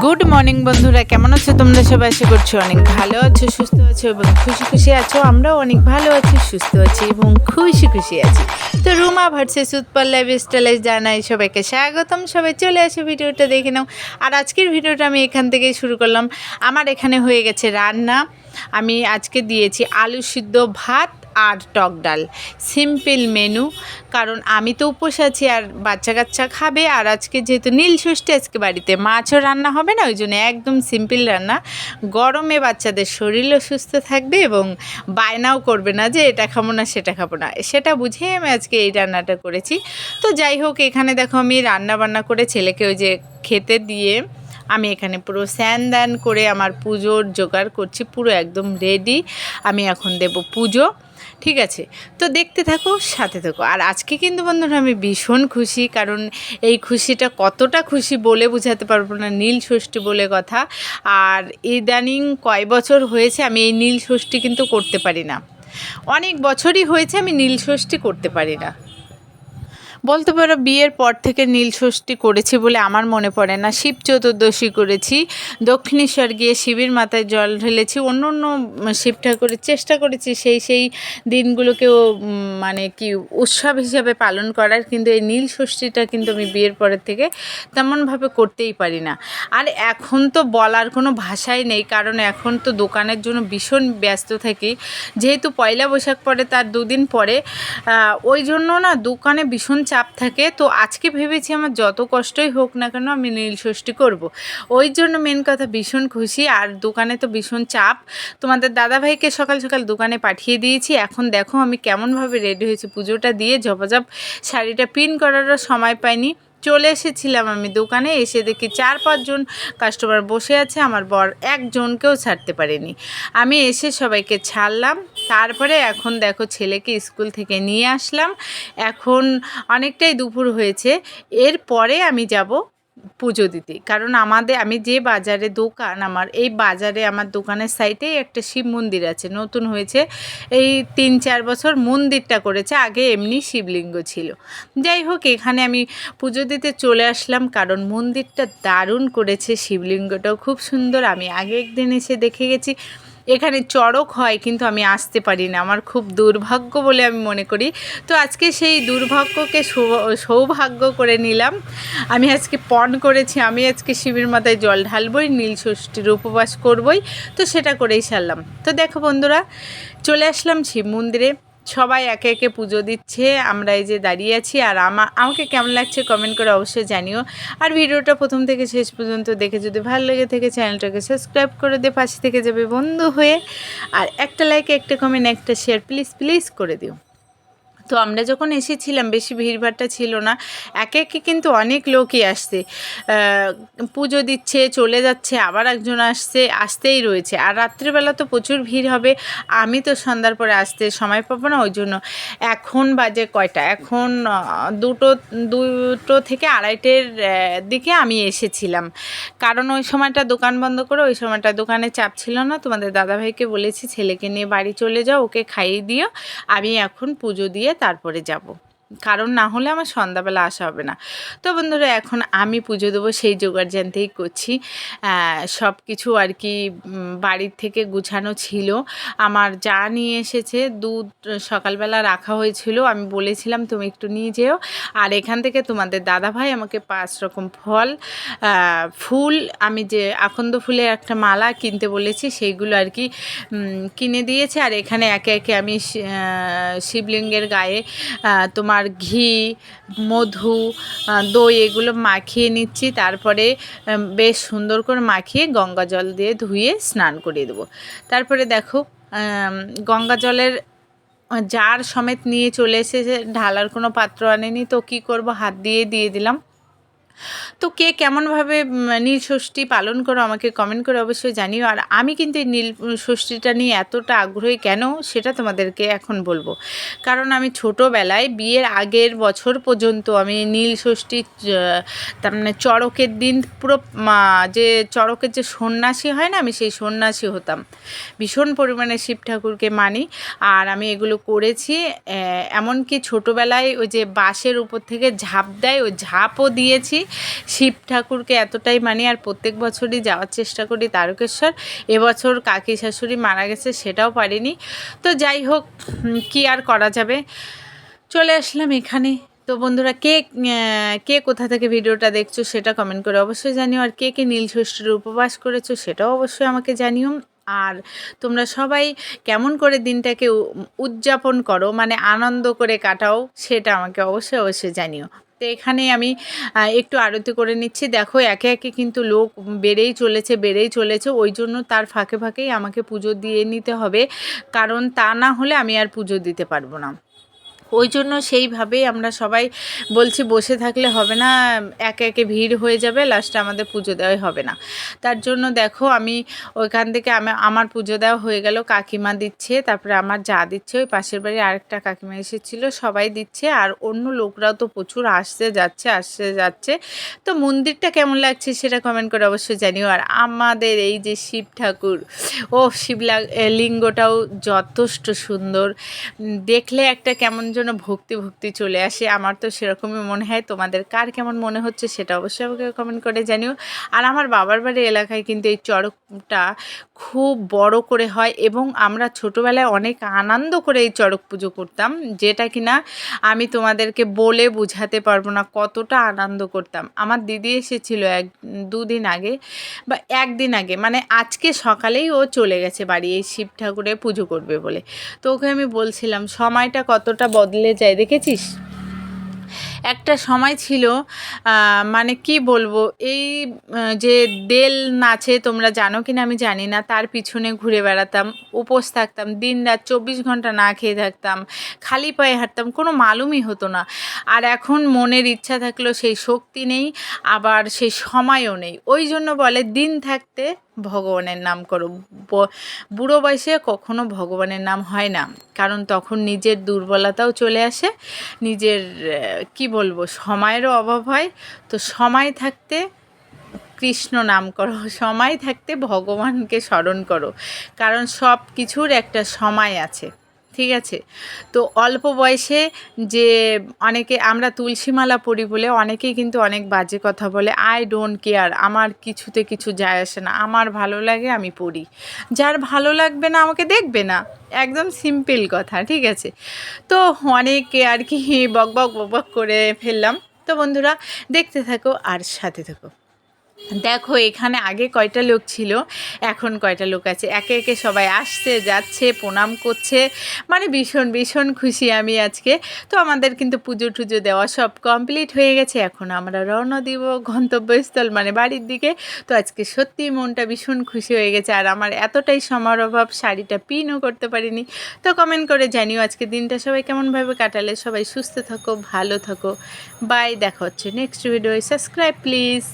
Good morning বন্ধুরা, কেমন আছো তোমরা? সবাই আশা করছো অনেক ভালো আছো, সুস্থ আছো এবং খুশি খুশি আছো। আমরাও অনেক ভালো আছি, সুস্থ আছি এবং খুশি খুশি আছি। তো রুমা ভার্সেস উৎপল লাইফস্টাইলে জানাই সবাইকে স্বাগতম। সবাই চলে আসো, ভিডিওটা দেখে নাও। আর আজকের ভিডিওটা আমি এখান থেকেই শুরু করলাম। আমার এখানে হয়ে গেছে রান্না। আমি আজকে দিয়েছি আলু সিদ্ধ ভাত আর টক ডাল, সিম্পল মেনু। কারণ আমি তো উপোস আছি আর বাচ্চা কাচ্চা খাবে। আর আজকে যেহেতু নীল ষষ্ঠী, আজকে বাড়িতে মাছও রান্না হবে না, ওই জন্য একদম সিম্পল রান্না। গরমে বাচ্চাদের শরীরও সুস্থ থাকবে এবং বায়নাও করবে না যে এটা খাবো না সেটা খাবো না, সেটা বুঝেই আমি আজকে এই রান্নাটা করেছি। তো যাই হোক, এখানে দেখো আমি রান্না বান্না করে ছেলেকে ওই যে খেতে দিয়ে আমি এখানে পুরো স্নান দান করে আমার পুজোর জোগাড় করছি, পুরো একদম রেডি। আমি এখন দেব পুজো, ঠিক আছে? তো দেখতে থাকো, সাথে থাকো। আর আজকে কিন্তু বন্ধুরা আমি ভীষণ খুশি, কারণ এই খুশিটা কতটা খুশি বলে বোঝাতে পারবো না। নীল ষষ্ঠী বলে কথা। আর ইদানিং কয় বছর হয়েছে আমি এই নীল ষষ্ঠী কিন্তু করতে পারি না। অনেক বছরই হয়েছে আমি নীল ষষ্ঠী করতে পারি না। বলতে পারো বিয়ের পর থেকে নীল ষষ্ঠী করেছি বলে আমার মনে পড়ে না। শিব চতুর্দশী করেছি, দক্ষিণেশ্বর গিয়ে শিবের মাথায় জল ঢেলেছি, অন্য অন্য শিব ঠাকুরের চেষ্টা করেছি সেই দিনগুলোকেও মানে কি উৎসব হিসাবে পালন করার। কিন্তু এই নীল ষষ্ঠীটা কিন্তু আমি বিয়ের পরের থেকে তেমনভাবে করতেই পারি না। আর এখন তো বলার কোনো ভাষাই নেই, কারণ এখন তো দোকানের জন্য ভীষণ ব্যস্ত থাকি। যেহেতু পয়লা বৈশাখ পরে তার দুদিন পরে, ওই জন্য না দোকানে ভীষণ চাপ থাকে। তো আজকে ভেবেছি আমার যত কষ্টই হোক না কেন আমি নীল ষষ্ঠী করব। ওই জন্য মেন কথা ভীষণ খুশি। আর দোকানে তো ভীষণ চাপ। তোমাদের দাদাভাইকে সকাল সকাল দোকানে পাঠিয়ে দিয়েছি। এখন দেখো আমি কেমনভাবে রেডি হয়েছি, পুজোটা দিয়ে ঝপাঝপ শাড়িটা পিন করারও সময় পাইনি। চলে এসেছিলাম আমি দোকানে, এসে দেখি 4-5 জন কাস্টমার বসে আছে, আমার বর একজনকেও ছাড়তে পারেনি। আমি এসে সবাইকে ছাড়লাম। তারপরে এখন দেখো ছেলেকে স্কুল থেকে নিয়ে আসলাম। এখন অনেকটাই দুপুর হয়েছে। এরপরে আমি যাব পুজো দিতে। কারণ আমি যে বাজারে দোকান, আমার এই বাজারে আমার দোকানের সাইডেই একটা শিব মন্দির আছে, নতুন হয়েছে। এই 3-4 বছর মন্দিরটা করেছে, আগে এমনি শিবলিঙ্গ ছিল। যাই হোক, এখানে আমি পুজো দিতে চলে আসলাম, কারণ মন্দিরটা দারুণ করেছে, শিবলিঙ্গটাও খুব সুন্দর। আমি আগে একদিন এসে দেখে গেছি। এখানে চড়ক হয় কিন্তু আমি আসতে পারি না, আমার খুব দুর্ভাগ্য বলে আমি মনে করি। তো আজকে সেই দুর্ভাগ্যকে সৌভাগ্য করে নিলাম। আমি আজকে পণ করেছি, আমি আজকে শিবের মাথায় জল ঢালবই, নীল ষষ্ঠীর উপবাস করবই। তো সেটা করেই সারলাম। তো দেখো বন্ধুরা, চলে আসলাম শিব মন্দিরে। সবাই একে একে পুজো দিচ্ছে, আমরা এই যে দাঁড়িয়ে আছি। আর আমাকে কেমন লাগছে কমেন্ট করে অবশ্যই জানিও। আর ভিডিওটা প্রথম থেকে শেষ পর্যন্ত দেখে যদি ভালো লেগে থাকে চ্যানেলটাকে সাবস্ক্রাইব করে দিয়ে পাশে থেকে যাবে বন্ধু হয়ে। আর একটা লাইক, একটা কমেন্ট, একটা শেয়ার প্লিজ প্লিজ করে দিও। তো আমরা যখন এসেছিলাম বেশি ভিড়ভাড়টা ছিল না, একে একে কিন্তু অনেক লোকই আসছে, পুজো দিচ্ছে, চলে যাচ্ছে, আবার একজন আসতেই রয়েছে। আর রাত্রিবেলা তো প্রচুর ভিড় হবে। আমি তো সন্ধ্যার পরে আসতে সময় পাবো না, ওই জন্য এখন বাজে কয়টা, এখন দুটো থেকে আড়াইটের দিকে আমি এসেছিলাম। কারণ ওই সময়টা দোকান বন্ধ করে, ওই সময়টা দোকানে চাপ ছিল না। তোমাদের দাদাভাইকে বলেছি ছেলেকে নিয়ে বাড়ি চলে যাও, ওকে খাইয়ে দিও, আমি এখন পুজো দিয়ে তারপরে যাব। কারণ না হলে আমার সন্ধ্যাবেলা আসা হবে না। তো বন্ধুরা, এখন আমি পুজো দেবো সেই জোগাড় জানতেই করছি। সব কিছু আর কি বাড়ির থেকে গুছানো ছিল। আমার যা নিয়ে এসেছে, দুধ সকালবেলা রাখা হয়েছিল, আমি বলেছিলাম তুমি একটু নিয়ে যেও। আর এখান থেকে তোমাদের দাদাভাই আমাকে 5 রকম ফল, ফুল, আমি যে আকন্দ ফুলের একটা মালা কিনতে বলেছি সেইগুলো আর কি কিনে দিয়েছে। আর এখানে একে একে আমি শিবলিঙ্গের গায়ে তোমার ঘি, মধু, দই এগুলো মাখিয়ে নিচ্ছি। তারপরে বেশ সুন্দর করে মাখিয়ে গঙ্গা জল দিয়ে ধুয়ে স্নান করিয়ে দেবো। তারপরে দেখো গঙ্গা জলের জার সমেত নিয়ে চলে এসেছে, ঢালার কোনো পাত্র আনেনি। তো কী করব, হাত দিয়ে দিলাম। তো কে কেমনভাবে নীল ষষ্ঠী পালন করো আমাকে কমেন্ট করে অবশ্যই জানিও। আর আমি কিন্তু এই নীল ষষ্ঠীটা নিয়ে এতটা আগ্রহী কেন সেটা তোমাদেরকে এখন বলবো। কারণ আমি ছোটোবেলায় বিয়ের আগের বছর পর্যন্ত আমি নীল ষষ্ঠী, তার মানে চড়কের দিন পুরো যে চড়কের যে সন্ন্যাসী হয় না, আমি সেই সন্ন্যাসী হতাম। ভীষণ পরিমাণে শিব ঠাকুরকে মানি। আর আমি এগুলো করেছি। এমনকি ছোটোবেলায় ওই যে বাঁশের উপর থেকে ঝাঁপ দেয়, ওই ঝাঁপও দিয়েছি। শিব ঠাকুরকে এতটাই মানি আর প্রত্যেক বছরই যাওয়ার চেষ্টা করি তারকেশ্বর। এবছর কাকি শাশুড়ি মারা গেছে, সেটাও পারিনি। তো যাই হোক, কি আর করা যাবে, চলে আসলাম এখানে। তো বন্ধুরা, কে কে কোথা থেকে ভিডিওটা দেখছো সেটা কমেন্ট করে অবশ্যই জানিও, আর কে কে নীলষষ্ঠীর উপবাস করেছো সেটাও অবশ্যই আমাকে জানিও। আর তোমরা সবাই কেমন করে দিনটাকে উদযাপন করো, মানে আনন্দ করে কাটাও, সেটা আমাকে অবশ্যই অবশ্যই জানিও। তো এখানে আমি একটু আরতি করে নিচ্ছি। দেখো একে একে কিন্তু লোক বেড়েই চলেছে, ওই জন্য তার ফাঁকে ফাঁকেই আমাকে পুজো দিয়ে নিতে হবে, কারণ তা না হলে আমি আর পুজো দিতে পারবো না। ওই জন্য সেইভাবেই আমরা সবাই বলছি, বসে থাকলে হবে না, একে একে ভিড় হয়ে যাবে, লাস্টে আমাদের পুজো দেওয়াই হবে না। তার জন্য দেখো আমি ওইখান থেকে আমার পুজো দেওয়া হয়ে গেল, কাকিমা দিচ্ছে, তারপরে আমার যা দিচ্ছে, ওই পাশের বাড়ি আরেকটা কাকিমা এসেছিল, সবাই দিচ্ছে, আর অন্য লোকরাও তো প্রচুর আসছে যাচ্ছে। তো মন্দিরটা কেমন লাগছে সেটা কমেন্ট করে অবশ্যই জানিও। আর আমাদের এই যে শিব ঠাকুর, ও লিঙ্গটাও যথেষ্ট সুন্দর, দেখলে একটা কেমন যেন ভক্তি চলে আসে। আমার তো সেরকমই মনে হয়, তোমাদের কার কেমন মনে হচ্ছে সেটা অবশ্যই আমাকে কমেন্ট করে জানিও। আর আমার বাবার বাড়ির এলাকায় কিন্তু এই চড়কটা খুব বড় করে হয়, এবং আমরা ছোটোবেলায় অনেক আনন্দ করে এই চড়ক পুজো করতাম, যেটা কিনা আমি তোমাদেরকে বলে বোঝাতে পারবো না কতটা আনন্দ করতাম। আমার দিদি এসেছিল দুদিন আগে বা একদিন আগে, মানে আজকে সকালেই ও চলে গেছে বাড়ি এই শিব ঠাকুরে পুজো করবে বলে। তো ওকে আমি বলছিলাম সময়টা কতটা বদলে যায়, দেখেছিস? একটা সময় ছিল, মানে কি বলবো, এই যে দেল নাচে, তোমরা জানো কি না আমি জানি না, তার পিছনে ঘুরে বেড়াতাম, উপোস থাকতাম, দিন রাত 24 ঘন্টা না খেয়ে থাকতাম, খালি পায়ে হাঁটতাম, কোনো মালুমই হতো না। আর এখন মনের ইচ্ছা থাকলেও সেই শক্তি নেই, আবার সেই সময়ও নেই। ওই জন্য বলে দিন থাকতে ভগবানের নাম করো, বুড়ো বয়সে কখনো ভগবানের নাম হয় না, কারণ তখন নিজের দুর্বলতাও চলে আসে, নিজের কি বলবো, সময়েরও অভাব হয়। তো সময় থাকতে কৃষ্ণ নাম করো, সময় থাকতে ভগবানকে স্মরণ করো, কারণ সব কিছুর একটা সময় আছে, ঠিক আছে? তো অল্প বয়সে যে অনেকে আমরা তুলসীমালা পড়ি বলে অনেকেই কিন্তু অনেক বাজে কথা বলে, আই ডোন্ট কেয়ার, আমার কিছুতে কিছু যায় আসে না, আমার ভালো লাগে আমি পড়ি, যার ভালো লাগবে না আমাকে দেখবে না, একদম সিম্পল কথা, ঠিক আছে? তো অনেকে আর কি বক করে ফেললাম। তো বন্ধুরা, দেখতে থাকো আর সাথে থাকো। দেখো এখানে আগে কয়টা লোক ছিল, এখন কয়টা লোক আছে, একে একে সবাই আসছে যাচ্ছে, প্রণাম করছে, মানে ভীষণ খুশি আমি আজকে। তো আমাদের কিন্তু পুজো টুজো দেওয়া সব কমপ্লিট হয়ে গেছে, এখন আমরা রওনা দিব গন্তব্যস্থল মানে বাড়ির দিকে। তো আজকে সত্যি মনটা ভীষণ খুশি হয়ে গেছে, আর আমার এতটাই সময়ের অভাব, শাড়িটা পিনও করতে পারিনি। তো কমেন্ট করে জানিও আজকে দিনটা সবাই কেমনভাবে কাটালে। সবাই সুস্থ থাকো, ভালো থাকো, বাই, দেখা হচ্ছে নেক্সট ভিডিও। Subscribe please.